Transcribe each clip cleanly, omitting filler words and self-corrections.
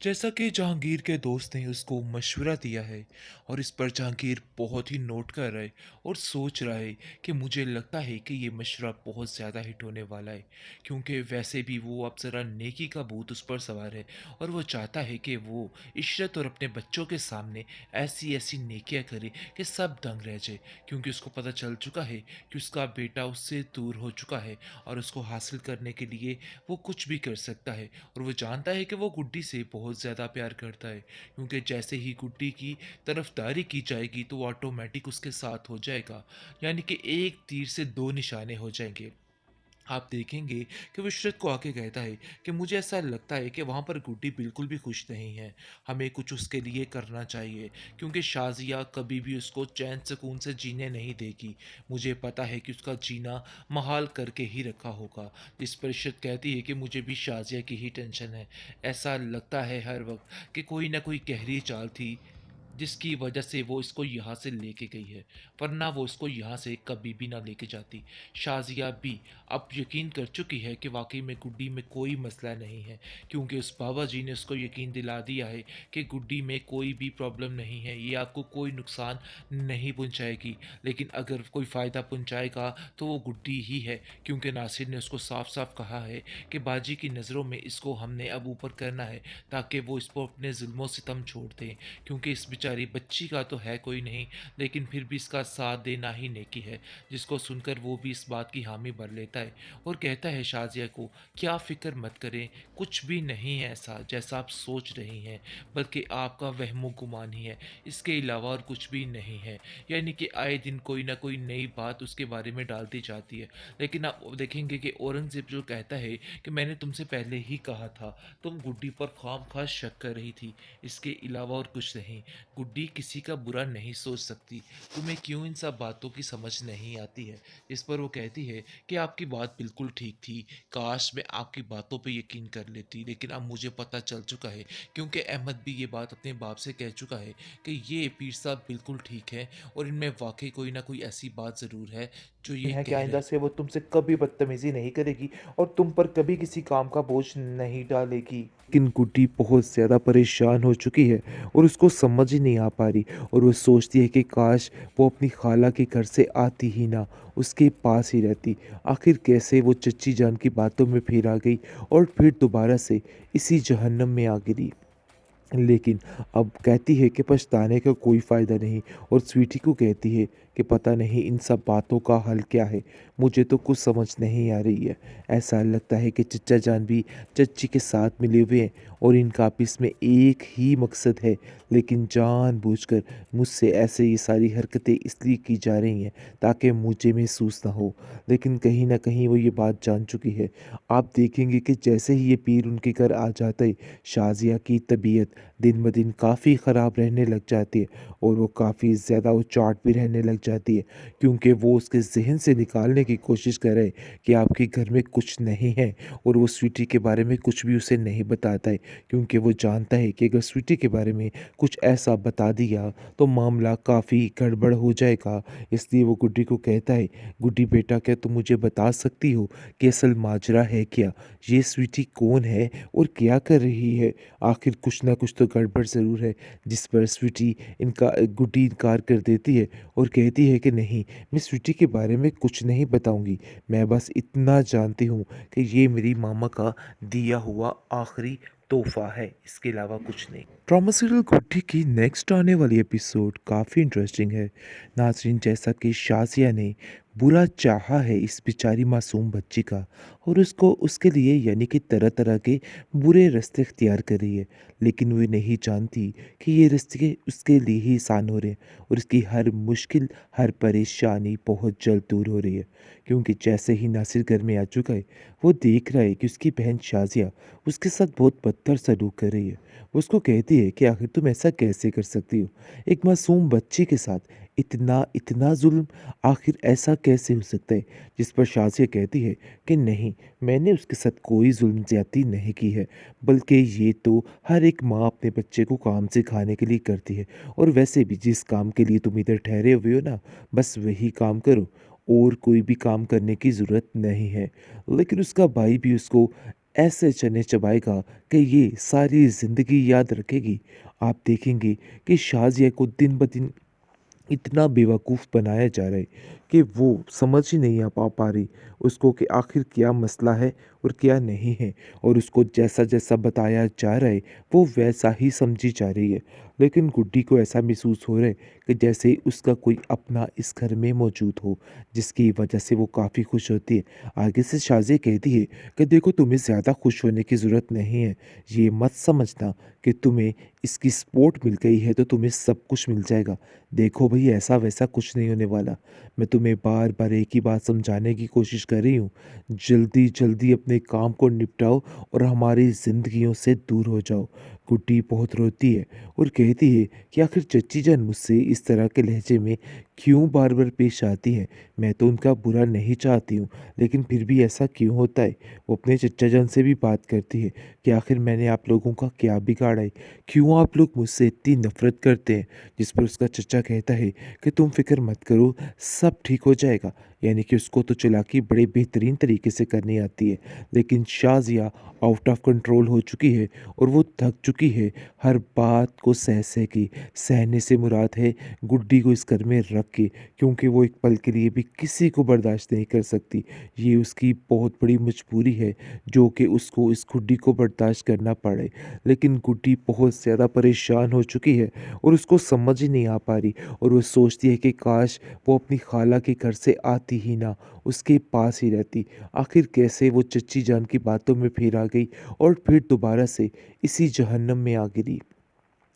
जैसा कि जहांगीर के दोस्त ने उसको मशवरा दिया है और इस पर जहांगीर बहुत ही नोट कर रहा है और सोच रहा है कि मुझे लगता है कि ये मशवरा बहुत ज़्यादा हिट होने वाला है, क्योंकि वैसे भी वो अब ज़रा नेकी का भूत उस पर सवार है और वो चाहता है कि वो इशरत और अपने बच्चों के सामने ऐसी ऐसी नेकियां करे कि सब दंग रह जाए, क्योंकि उसको पता चल चुका है कि उसका बेटा उससे दूर हो चुका है और उसको हासिल करने के लिए वो कुछ भी कर सकता है। और वो जानता है कि वो गुड्डी से बहुत ज़्यादा प्यार करता है, क्योंकि जैसे ही गुड्डी की तरफदारी की जाएगी तो वो ऑटोमेटिक उसके साथ हो जाएगा, यानी कि एक तीर से दो निशाने हो जाएंगे। आप देखेंगे कि वो इशरत को आके कहता है कि मुझे ऐसा लगता है कि वहाँ पर गुड्डी बिल्कुल भी खुश नहीं है, हमें कुछ उसके लिए करना चाहिए, क्योंकि शाजिया कभी भी उसको चैन सुकून से जीने नहीं देगी। मुझे पता है कि उसका जीना महाल करके ही रखा होगा। जिस पर इशरत कहती है कि मुझे भी शाजिया की ही टेंशन है, ऐसा लगता है हर वक्त कि कोई ना कोई गहरी चाल थी जिसकी वजह से वो इसको यहाँ से लेके गई है, वरना वो इसको यहाँ से कभी भी ना लेके जाती। शाजिया भी अब यकीन कर चुकी है कि वाकई में गुड्डी में कोई मसला नहीं है, क्योंकि उस बाबा जी ने उसको यकीन दिला दिया है कि गुड्डी में कोई भी प्रॉब्लम नहीं है, ये आपको कोई नुकसान नहीं पहुँचाएगी। लेकिन अगर कोई फ़ायदा पहुँचाएगा तो वो गुड्डी ही है, क्योंकि नासिर ने उसको साफ साफ कहा है कि बाजी की नज़रों में इसको हमने अब ऊपर करना है, ताकि वो इसको अपने जुल्मों सितम छोड़ दें, क्योंकि इस बेचारी बच्ची का तो है कोई नहीं, लेकिन फिर भी इसका साथ देना ही नेकी है। जिसको सुनकर वो भी इस बात की हामी भर लेता है और कहता है शाजिया को, क्या फ़िक्र मत करें, कुछ भी नहीं है ऐसा जैसा आप सोच रही हैं, बल्कि आपका वहमो गुमान ही है, इसके अलावा और कुछ भी नहीं है। यानी कि आए दिन कोई ना कोई नई बात उसके बारे में डालती जाती है। लेकिन आप देखेंगे कि औरंगज़ेब जो कहता है कि मैंने तुमसे पहले ही कहा था, तुम गुड्डी पर खाम खा शक कर रही थी, इसके अलावा और कुछ नहीं। गुड्डी किसी का बुरा नहीं सोच सकती, तुम्हें क्यों इन सब बातों की समझ नहीं आती है। इस पर वो कहती है कि आपकी बात बिल्कुल ठीक थी, काश मैं आपकी बातों पे यकीन कर लेती, लेकिन अब मुझे पता चल चुका है, क्योंकि अहमद भी ये बात अपने बाप से कह चुका है कि ये पीर साहब बिल्कुल ठीक है और इनमें वाकई कोई ना कोई ऐसी बात ज़रूर है जो ये है कि कह आइंदा रहे। से वो तुमसे कभी बदतमीजी नहीं करेगी और तुम पर कभी किसी काम का बोझ नहीं डालेगी। लेकिन गुड्डी बहुत ज़्यादा परेशान हो चुकी है और उसको समझ ही नहीं आ पा रही, और वो सोचती है कि काश वो अपनी खाला के घर से आती ही ना, उसके पास ही रहती। आखिर कैसे वो चच्ची जान की बातों में फिर आ गई और फिर दोबारा से इसी जहन्नम में आ गिरी। लेकिन अब कहती है कि पछताने का कोई फ़ायदा नहीं, और स्वीटी को कहती है कि पता नहीं इन सब बातों का हल क्या है, मुझे तो कुछ समझ नहीं आ रही है। ऐसा लगता है कि चच्चा जान भी चच्ची के साथ मिले हुए हैं और इनका आपस में एक ही मकसद है, लेकिन जानबूझकर मुझसे ऐसे ये सारी हरकतें इसलिए की जा रही हैं ताकि मुझे महसूस ना हो। लेकिन कहीं ना कहीं वो ये बात जान चुकी है। आप देखेंगे कि जैसे ही ये पीर उनके घर आ जाता है, शाज़िया की तबीयत दिन ब दिन काफ़ी ख़राब रहने लग जाती है और वो काफ़ी ज़्यादा उचाट भी रहने लग जाती है, क्योंकि वो उसके ज़हन से निकालने की कोशिश कर रहे हैं कि आपके घर में कुछ नहीं है, और वो स्वीटी के बारे में कुछ भी उसे नहीं बताता है, क्योंकि वो जानता है कि अगर स्वीटी के बारे में कुछ ऐसा बता दिया तो मामला काफ़ी गड़बड़ हो जाएगा। इसलिए वो गुड्डी को कहता है, गुड्डी बेटा क्या तुम मुझे बता सकती हो कि असल माजरा है क्या, ये स्वीटी कौन है और क्या कर रही है, आखिर कुछ ना कुछ तो गड़बड़ ज़रूर है। जिस पर स्वीटी इनका गुड्डी इनकार कर देती है और कहती है कि नहीं, मैं स्वीटी के बारे में कुछ नहीं बताऊंगी, मैं बस इतना जानती हूँ कि ये मेरी मामा का दिया हुआ आखिरी तोहफा है, इसके अलावा कुछ नहीं। ड्रामा सीरियल गुड्डी की नेक्स्ट आने वाली एपिसोड काफ़ी इंटरेस्टिंग है। नाजरीन, जैसा कि शाजिया ने बुरा चाहा है इस बेचारी मासूम बच्ची का, और उसको उसके लिए यानी कि तरह तरह के बुरे रास्ते इख्तियार कर रही है, लेकिन वो नहीं जानती कि ये रास्ते उसके लिए ही आसान हो रहे हैं और इसकी हर मुश्किल, हर परेशानी बहुत जल्द दूर हो रही है। क्योंकि जैसे ही नासिर घर में आ चुका है, वो देख रहा है कि उसकी बहन शाजिया उसके साथ बहुत बदतर सलूक कर रही है। वो उसको कहती है कि आखिर तुम ऐसा कैसे कर सकती हो, एक मासूम बच्ची के साथ इतना इतना जुल्म, आखिर ऐसा कैसे हो सकता है। जिस पर शाजिया कहती है कि नहीं, मैंने उसके साथ कोई जुल्म ज़्यादती नहीं की है, बल्कि ये तो हर एक माँ अपने बच्चे को काम सिखाने के लिए करती है, और वैसे भी जिस काम के लिए तुम इधर ठहरे हुए हो ना, बस वही काम करो, और कोई भी काम करने की ज़रूरत नहीं है। लेकिन उसका भाई भी उसको ऐसे चने चबाएगा कि ये सारी ज़िंदगी याद रखेगी। आप देखेंगे कि शाज़िया को दिन ब दिन इतना बेवकूफ़ बनाया जा रहा है कि वो समझ ही नहीं आ पा रही उसको कि आखिर क्या मसला है और क्या नहीं है। और उसको जैसा-जैसा बताया जा रहा है, वो वैसा ही समझी जा रही है। लेकिन गुड्डी को ऐसा महसूस हो रहा है कि जैसे उसका कोई अपना इस घर में मौजूद हो, जिसकी वजह से वो काफ़ी खुश होती है। आगे से शाज़िया कहती है कि देखो, तुम्हें ज़्यादा खुश होने की ज़रूरत नहीं है। ये मत समझना कि तुम्हें इसकी सपोर्ट मिल गई है तो तुम्हें सब कुछ मिल जाएगा। देखो भई, ऐसा वैसा कुछ नहीं होने वाला। मैं तुम्हें बार-बार एक ही बात समझाने की कोशिश कर रही हूँ। जल्दी-जल्दी अपने काम को निपटाओ और हमारी ज़िंदगियों से दूर हो जाओ। गुड्डी बहुत रोती है और कहती है कि आखिर चच्ची जान मुझसे इस तरह के लहजे में क्यों बार-बार पेश आती हैं? मैं तो उनका बुरा नहीं चाहती हूँ, लेकिन फिर भी ऐसा क्यों होता है? वो अपने चच्चा जान से भी बात करती है कि आखिर मैंने आप लोगों का क्या बिगाड़ा है? क्यों आप लोग मुझसे इतनी नफ़रत करते हैं? जिस पर उसका चचा कहता है कि तुम फ़िक्र मत करो, सब ठीक हो जाएगा। यानी कि उसको तो चालाकी बड़े बेहतरीन तरीके से करनी आती है। लेकिन शाज़िया आउट ऑफ कंट्रोल हो चुकी है और वो थक चुकी है हर बात को सह के। सहने से मुराद है गुड्डी को इस घर में रख के, क्योंकि वो एक पल के लिए भी किसी को बर्दाश्त नहीं कर सकती। ये उसकी बहुत बड़ी मजबूरी है जो कि उसको इस गुड्डी को बर्दाश्त करना पड़े। लेकिन गुड्डी बहुत ज़्यादा परेशान हो चुकी है और उसको समझ ही नहीं आ पा रही और वो सोचती है कि काश वो अपनी खाला के घर से आती ही ना, उसके पास ही रहती। आखिर कैसे वो चच्ची जान की बातों में फिर आ गई और फिर दोबारा से इसी जहन्नम में आ गिरी।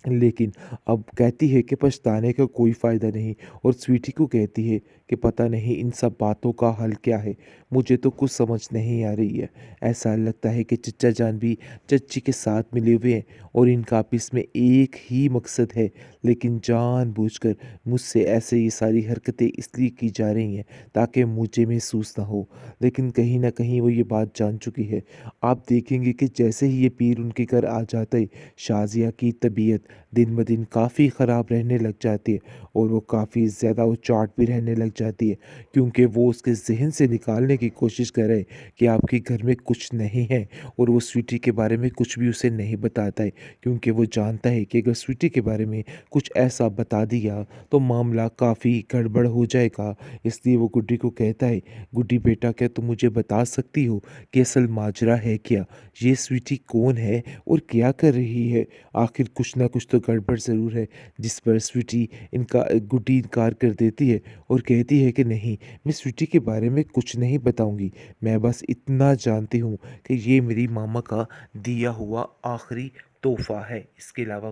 लेकिन अब कहती है कि पछताने का कोई फ़ायदा नहीं और स्वीटी को कहती है कि पता नहीं इन सब बातों का हल क्या है, मुझे तो कुछ समझ नहीं आ रही है। ऐसा लगता है कि चच्चा जान भी चच्ची के साथ मिले हुए हैं और इनका आपस में एक ही मकसद है, लेकिन जानबूझकर मुझसे ऐसे ये सारी हरकतें इसलिए की जा रही हैं ताकि मुझे महसूस ना हो। लेकिन कहीं न कहीं वो ये बात जान चुकी है। आप देखेंगे कि जैसे ही ये पीर उनके घर आ जाता है, शाज़िया की तबीयत दिन ब दिन काफ़ी ख़राब रहने लग जाती है और वो काफ़ी ज़्यादा उचाट भी रहने लग जाती है, क्योंकि वो उसके ज़हन से निकालने की कोशिश कर रहे हैं कि आपके घर में कुछ नहीं है। और वो स्वीटी के बारे में कुछ भी उसे नहीं बताता है, क्योंकि वो जानता है कि अगर स्वीटी के बारे में कुछ ऐसा बता दिया तो मामला काफ़ी गड़बड़ हो जाएगा। इसलिए वो गुड्डी को कहता है, गुड्डी बेटा, क्या तुम मुझे बता सकती हो कि असल माजरा है क्या? ये स्वीटी कौन है और क्या कर रही है? आखिर कुछ ना कुछ तो गड़बड़ ज़रूर है। जिस पर स्वीटी गुड्डी इनकार कर देती है और कहती है कि नहीं, मैं स्वीटी के बारे में कुछ नहीं बताऊंगी। मैं बस इतना जानती हूँ कि ये मेरी मामा का दिया हुआ आखिरी तोहफा है, इसके अलावा